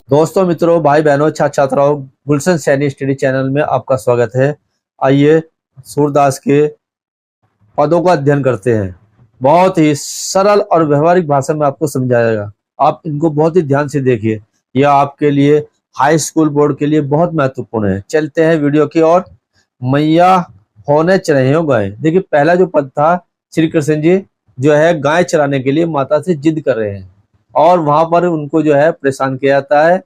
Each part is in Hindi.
दोस्तों, मित्रों, भाई बहनों, छात्र छात्राओं, गुलशन सैनी स्टडी चैनल में आपका स्वागत है। आइए सूरदास के पदों का अध्ययन करते हैं। बहुत ही सरल और व्यवहारिक भाषा में आपको समझाएगा। आप इनको बहुत ही ध्यान से देखिए, यह आपके लिए हाई स्कूल बोर्ड के लिए बहुत महत्वपूर्ण है। चलते हैं वीडियो की ओर। मैया होने चढ़े हो गाय। देखिए, पहला जो पद था, श्री कृष्ण जी जो है गाय चराने के लिए माता से जिद कर रहे हैं और वहां पर उनको जो है परेशान किया जाता है।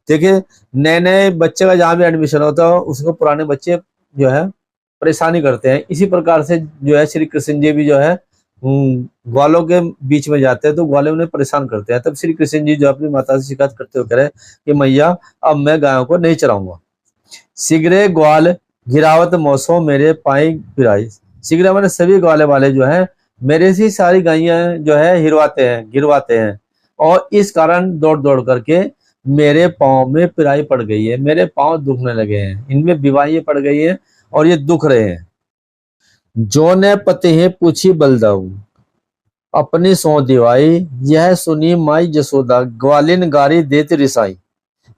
देखिए, नए नए बच्चे का जहाँ भी एडमिशन होता है उसको पुराने बच्चे जो है परेशानी करते हैं। इसी प्रकार से जो है श्री कृष्ण जी भी जो है ग्वालों के बीच में जाते हैं तो ग्वाले उन्हें परेशान करते हैं। तब श्री कृष्ण जी जो अपनी माता से शिकायत करते हुए कह रहे हैं कि मैया, अब मैं गायों को नहीं चराऊंगा। सिगरे ग्वाल गिरावत मौसों मेरे पाई गिराई। सिगरे मैंने सभी ग्वाले वाले जो है मेरे से सारी गायें जो है गिरवाते हैं और इस कारण दौड़ दौड़ करके मेरे पाँव में पिराई पड़ गई है, मेरे पाँव दुखने लगे हैं, इनमें बीमारियां पड़ गई है और ये दुख रहे हैं। जो ने पते हैं पूछी बलदाऊ, अपनी सौ दिवाई, यह सुनी माई जसोदा, ग्वालिन गारी देत रिसाई।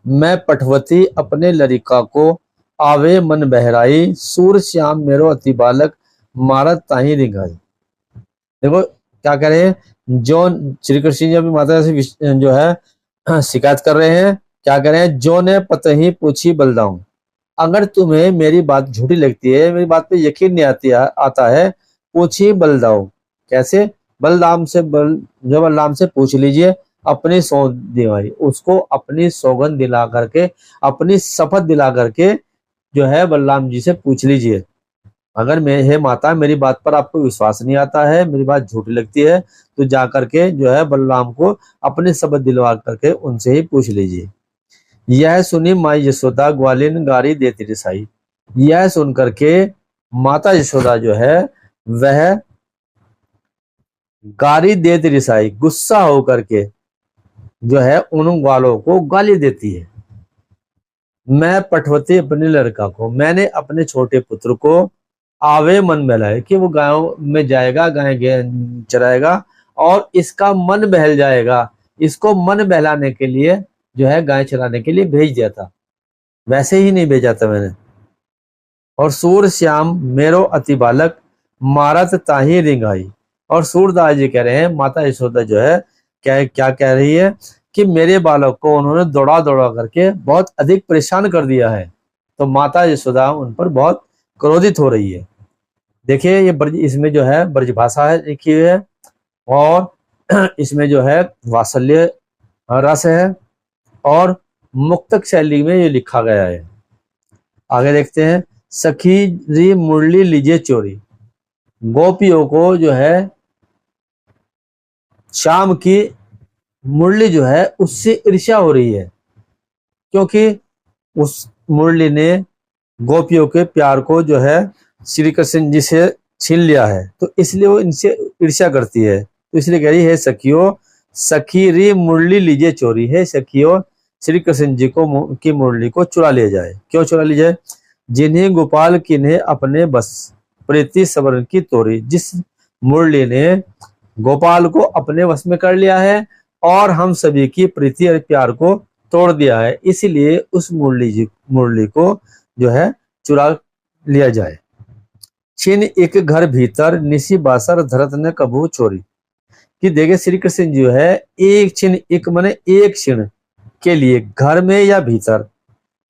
मैं पठवती अपने लरिका को, आवे मन बहराई, सूर श्याम मेरो अति बालक, मारत ताही रिंगाई। देखो क्या कह रहे हैं, जो श्री कृष्ण जी अपनी माता से जो है शिकायत कर रहे हैं। क्या कह रहे हैं, जो ने पतही पूछी बलदाऊं, अगर तुम्हें मेरी बात झूठी लगती है, मेरी बात पे यकीन नहीं आता है, पूछी बलदाऊ। कैसे? बलराम से पूछ लीजिए, अपनी सौंध दिवाई, उसको अपनी सौगंध दिला करके, अपनी शपथ दिला करके जो है बलराम जी से पूछ लीजिए। अगर मैं, हे माता, मेरी बात पर आपको विश्वास नहीं आता है, मेरी बात झूठी लगती है, तो जा करके जो है बलराम को अपने शब्द दिलवा करके उनसे ही पूछ लीजिए। यह सुनी माई यशोदा ग्वालिन गारी देती रिसाई। यह सुन करके माता यशोदा जो है वह गारी देती रिसाई, गुस्सा होकर के जो है उन ग्वालों को गाली देती है। मैं पठवती अपने लड़का को, मैंने अपने छोटे पुत्र को आवे मन बहलाए, कि वो गायों में जाएगा, गाय चराएगा और इसका मन बहल जाएगा। इसको मन बहलाने के लिए जो है गाय चराने के लिए भेज दिया था, वैसे ही नहीं भेजा था मैंने। और सूर श्याम मेरो अति बालक, मारत ताही रिंगाई। और सूरदास जी कह रहे हैं, माता यशोदा जो है क्या कह रही है कि मेरे बालक को उन्होंने दौड़ा दौड़ा करके बहुत अधिक परेशान कर दिया है। तो माता यशोदा उन पर बहुत क्रोधित हो रही है। देखिए, ये ब्रज, इसमें जो है ब्रज भाषा है लिखी हुई है और इसमें जो है वात्सल्य रस है और मुक्तक शैली में ये लिखा गया है। आगे देखते हैं। सखी री मुरली लीजिए चोरी, गोपियों को जो है शाम की मुरली जो है उससे ईर्ष्या हो रही है, क्योंकि उस मुरली ने गोपियों के प्यार को जो है श्री कृष्ण जी से छीन लिया है, तो इसलिए वो इनसे ईर्ष्या करती है। तो इसलिए कह रही है, सखियों, सखी री मुरली लीजिए चोरी, है सखियों, श्री कृष्ण जी को की मुरली को चुरा लिया जाए। क्यों चुरा ली जाए? जिन्हें गोपाल किन्हें अपने बस, प्रीति सवरण की तोरी। जिस मुरली ने गोपाल को अपने वश में कर लिया है और हम सभी की प्रीति और प्यार को तोड़ दिया है, इसलिए उस मुरली को जो है चुरा लिया जाए। छिन एक घर भीतर निसी बासर धरत ने कबू चोरी। कि देखे, श्री कृष्ण जी जो है एक छिन, एक माने एक क्षण के लिए घर में या भीतर,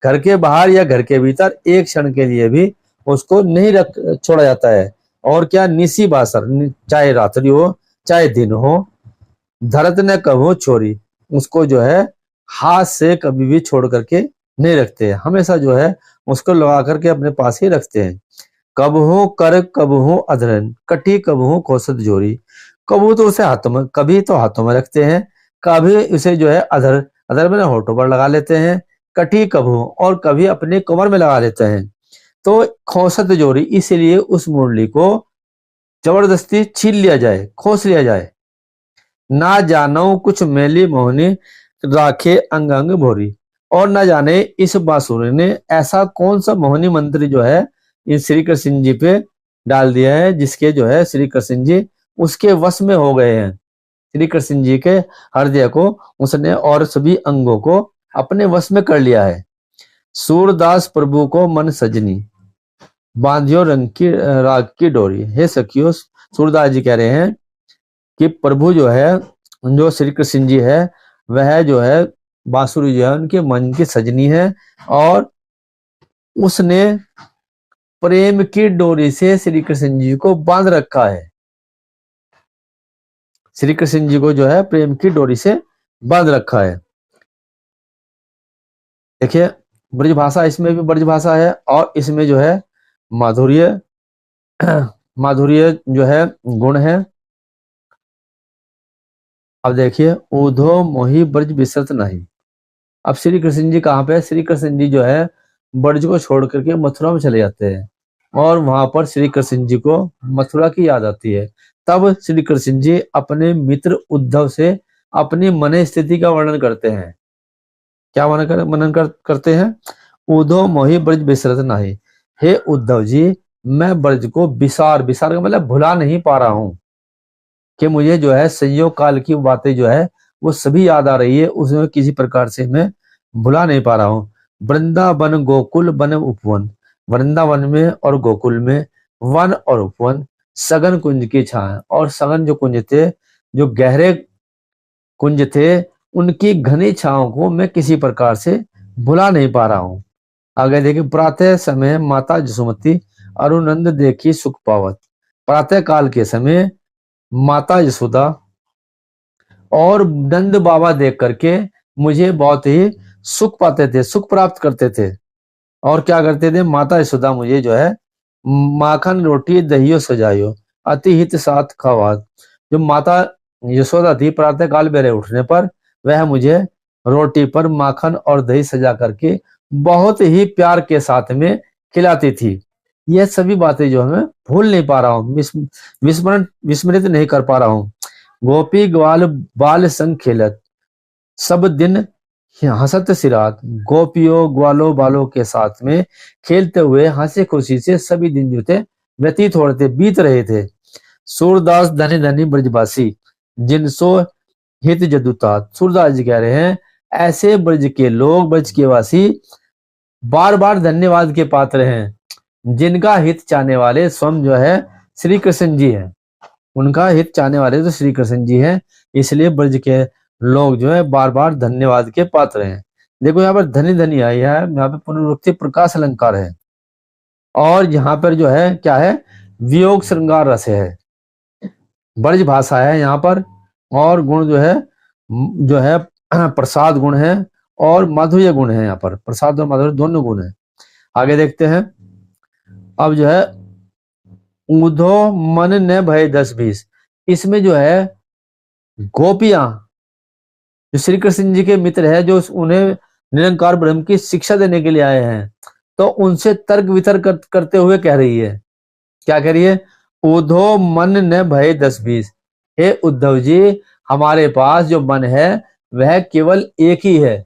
घर के बाहर या घर के भीतर एक क्षण के लिए भी उसको नहीं छोड़ा जाता है। और क्या, निसी बासर, चाहे रात्रि हो चाहे दिन हो, धरत ने कबू चोरी, उसको जो है हाथ से कभी भी छोड़ करके नहीं रखते, हमेशा जो है उसको लगा करके अपने पास ही रखते हैं। कबहू कर कबहू अधरन, कटी कबहू कौसत जोरी। कबू तो उसे हाथों में, कभी तो हाथों में रखते हैं, कभी उसे जो है अधर में होठों पर लगा लेते हैं, कटी कबहू, और कभी अपने कमर में लगा लेते हैं। तो खोसत जोरी, इसलिए उस मुरली को जबरदस्ती छीन लिया जाए, खोस लिया जाए। ना जानो कुछ मेली मोहनी, राखे अंग अंग भोरी। और ना जाने इस बांसुरी ने ऐसा कौन सा मोहनी मंत्र जो है इन श्री कृष्ण जी पे डाल दिया है, जिसके जो है श्री कृष्ण जी उसके वश में हो गए हैं। श्री कृष्ण जी के हृदय को उसने और सभी अंगों को अपने वश में कर लिया है। सूरदास प्रभु को मन सजनी, बांधियो रंग की राग की डोरी। हे सखियो, सूरदास जी कह रहे हैं कि प्रभु जो है, जो श्री कृष्ण जी है, वह जो है बांसुरी जो है उनके मन की सजनी है, और उसने प्रेम की डोरी से श्री कृष्ण जी को बांध रखा है। श्री कृष्ण जी को जो है प्रेम की डोरी से बांध रखा है। देखिए, ब्रज भाषा, इसमें भी ब्रज भाषा है, और इसमें जो है माधुर्य माधुर्य जो है गुण है। अब देखिए, ऊधो मोहि ब्रज बिसरत नहीं। अब श्री कृष्ण जी कहाँ पे? श्री कृष्ण जी जो है ब्रज को छोड़ करके मथुरा में चले जाते हैं, और वहां पर श्री कृष्ण जी को मथुरा की याद आती है। तब श्री कृष्ण जी अपने मित्र उद्धव से अपनी मन स्थिति का वर्णन करते हैं। क्या करते हैं? उद्धव मोहि ब्रज बिसरत नाही। हे उद्धव जी, मैं ब्रज को विसार का मतलब भुला नहीं पा रहा हूं, कि मुझे जो है संयोग काल की बातें जो है वो सभी याद आ रही है, उसमें किसी प्रकार से मैं भुला नहीं पा रहा हूँ। वृंदावन गोकुल वन उपवन, वृंदावन में और गोकुल में, वन और उपवन, सघन कुंज की छाया, और सघन जो कुंज थे, जो गहरे कुंज थे, उनकी घनी छाओं को मैं किसी प्रकार से भुला नहीं पा रहा हूँ। आगे देखिए, प्रातः समय माता जसुमती अरुनंद देखी सुख पावत। प्रातः काल के समय माता यशोदा और नंद बाबा देख करके मुझे बहुत ही सुख पाते थे, सुख प्राप्त करते थे। और क्या करते थे? माता यशोदा मुझे जो है माखन रोटी दहियो सजायो, अति हित साथ खवात। जो माता यशोदा थी, प्रातः काल मेरे उठने पर वह मुझे रोटी पर माखन और दही सजा करके बहुत ही प्यार के साथ में खिलाती थी। यह सभी बातें जो हमें भूल नहीं पा रहा हूँ, विस्मृत नहीं कर पा रहा हूँ। गोपी ग्वाल बाल संग खेलत, सब दिन हंसत सिरात। गोपियों ग्वालों बालों के साथ में खेलते हुए हंसी खुशी से सभी दिन जो थे व्यतीत हो रहे थे, बीत रहे थे। सूरदास धनी धनी ब्रजवासी, जिनसो हित जदुतात। सूरदास जी कह रहे हैं, ऐसे ब्रज के लोग, ब्रज के वासी बार बार धन्यवाद के पात्र हैं, जिनका हित चाहने वाले स्वयं जो है श्री कृष्ण जी हैं। उनका हित चाहने वाले तो श्री कृष्ण जी हैं, इसलिए ब्रज के लोग जो है बार बार धन्यवाद के पात्र हैं। देखो, यहाँ पर धनी धनी आई है, यहाँ पे पुनरुक्ति प्रकाश अलंकार है, और यहाँ पर जो है क्या है? वियोग श्रृंगार रस है, ब्रज भाषा है यहाँ पर, और गुण जो है प्रसाद गुण है और माधुर्य गुण है। यहाँ पर प्रसाद और माधुर्य दोनों गुण है। आगे देखते हैं। अब जो है ऊधो मन न भय 10-20, इसमें जो है गोपियां जो श्री कृष्ण जी के मित्र है, जो उन्हें निरंकार ब्रह्म की शिक्षा देने के लिए आए हैं, तो उनसे तर्क वितर्क करते हुए कह रही है, क्या कह रही है? ऊधो मन न भय 10-20। हे उद्धव जी, हमारे पास जो मन है वह केवल एक ही है,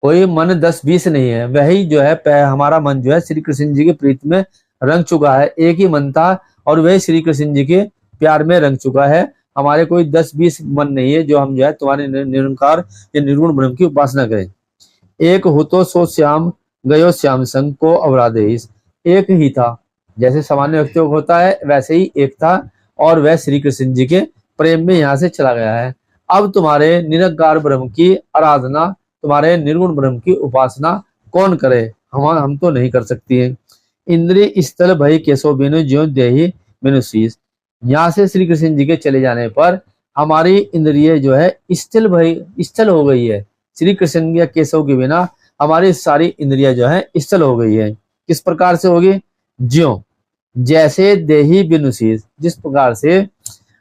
कोई मन 10-20 नहीं है। वही जो है हमारा मन जो है श्री कृष्ण जी के प्रीत में रंग चुका है, एक ही मन था, और वही श्री कृष्ण जी के प्यार में रंग चुका है। हमारे कोई 10-20 मन नहीं है जो हम जो है तुम्हारे निरंकार या निर्गुण ब्रह्म की उपासना करें। एक हो तो सो श्याम गयो श्याम संग को अवराधेश। एक ही था, जैसे सामान्य व्यक्तियों को होता है वैसे ही एक था, और वह श्री कृष्ण जी के प्रेम में यहाँ से चला गया है। अब तुम्हारे निरंकार ब्रह्म की आराधना, तुम्हारे निर्गुण ब्रह्म की उपासना कौन करे? हम तो नहीं कर सकती है। इंद्रिय स्थल भई केशव बिनु ज्यों देहि बिनु शीस। यहाँ से श्री कृष्ण जी के चले जाने पर हमारी इंद्रिय जो है स्थल हो गई है। श्री कृष्ण या केशव के बिना हमारी सारी इंद्रिया जो है स्थल हो गई है। किस प्रकार से होगी? ज्यों जैसे देही बिनु शीस, जिस प्रकार से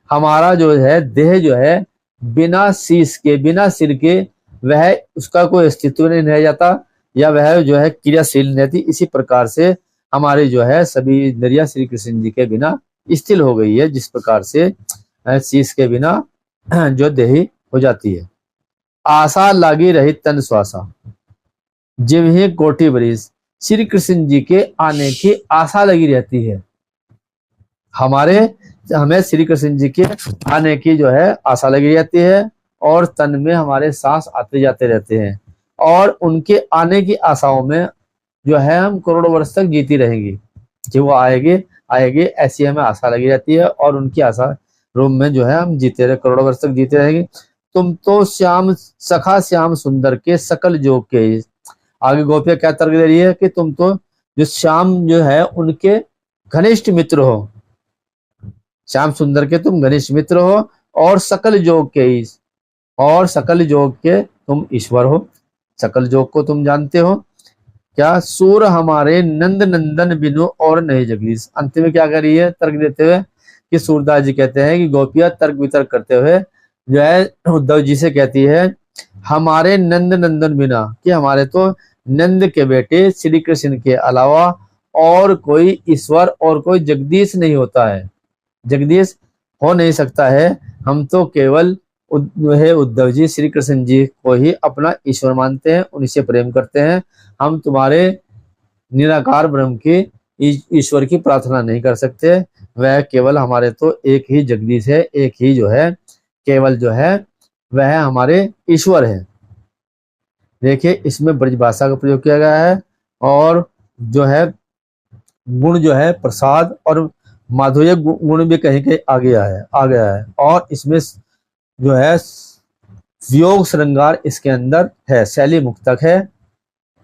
हमारा जो है देह जो है बिना शीस के, बिना सिर के, वह उसका कोई अस्तित्व नहीं रह जाता, या वह जो है क्रियाशील नहीं रहती। इसी प्रकार से हमारी जो है सभी इंद्रिया श्री कृष्ण जी के बिना स्थिर हो गई है, जिस प्रकार से शीस के बिना जो देही हो जाती है। आशा लागी रही तन श्वासा, जिव ही कोटि बरिस। श्री कृष्ण जी के आने की आशा लगी रहती है, हमें श्री कृष्ण जी के आने की जो है आशा लगी रहती है, और तन में हमारे सांस आते जाते रहते हैं। और उनके आने की आशाओं में जो है हम करोड़ों वर्ष तक जीती रहेंगी कि वो आएंगे आएंगे, ऐसी हमें आशा लगी रहती है और उनकी आशा रूम में जो है हम जीते रहे, करोड़ों वर्ष तक जीते रहेंगे। तुम तो श्याम सखा श्याम सुंदर के सकल जोग के। आगे गोपियां क्या तर्क दे रही है कि तुम तो जो श्याम जो है उनके घनिष्ठ मित्र हो, श्याम सुंदर के तुम घनिष्ठ मित्र हो और सकल जोग के और सकल जोग के तुम ईश्वर हो, सकल जोग को तुम जानते हो। क्या सूर हमारे नंद नंदन बिनु और नहीं जगदीश। अंत में क्या कर रही है तर्क देते हुए कि सूरदास जी कहते हैं कि गोपियां तर्क वितर्क करते हुए जो है उद्धव जी से कहती है हमारे नंद नंदन बिना, कि हमारे तो नंद के बेटे श्री कृष्ण के अलावा और कोई ईश्वर और कोई जगदीश नहीं होता है, जगदीश हो नहीं सकता है। हम तो केवल उद्धव जी श्री कृष्ण जी को ही अपना ईश्वर मानते हैं, उन्हीं से प्रेम करते हैं। हम तुम्हारे निराकार ब्रह्म की ईश्वर की प्रार्थना नहीं कर सकते, वह केवल हमारे तो एक ही जगदीश है, एक ही जो है केवल जो है वह हमारे ईश्वर है। देखिए इसमें ब्रजभाषा का प्रयोग किया गया है और जो है गुण जो है प्रसाद और माधुर्य गुण भी कहीं कहीं आ गया है और इसमें जो है योग श्रृंगार इसके अंदर है, शैली मुक्तक है।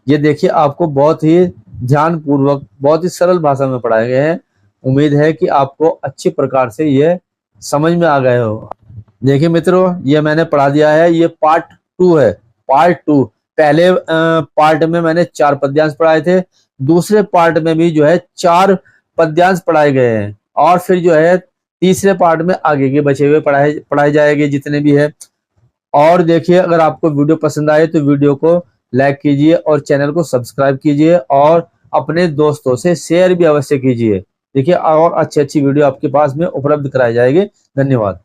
ये देखिए आपको बहुत ही ध्यान पूर्वक बहुत ही सरल भाषा में पढ़ाए गए हैं। उम्मीद है कि आपको अच्छी प्रकार से ये समझ में आ गए हो। देखिए मित्रों ये मैंने पढ़ा दिया है, ये पार्ट 2 है, पार्ट 2। पहले पार्ट में मैंने 4 पद्यांश पढ़ाए थे, दूसरे पार्ट में भी जो है 4 पद्यांश पढ़ाए गए हैं और फिर जो है तीसरे पार्ट में आगे के बचे हुए पढ़ाए जाएंगे जितने भी है। और देखिए अगर आपको वीडियो पसंद आए तो वीडियो को लाइक कीजिए और चैनल को सब्सक्राइब कीजिए और अपने दोस्तों से शेयर भी अवश्य कीजिए। देखिए और अच्छी अच्छी वीडियो आपके पास में उपलब्ध कराई जाएगी। धन्यवाद।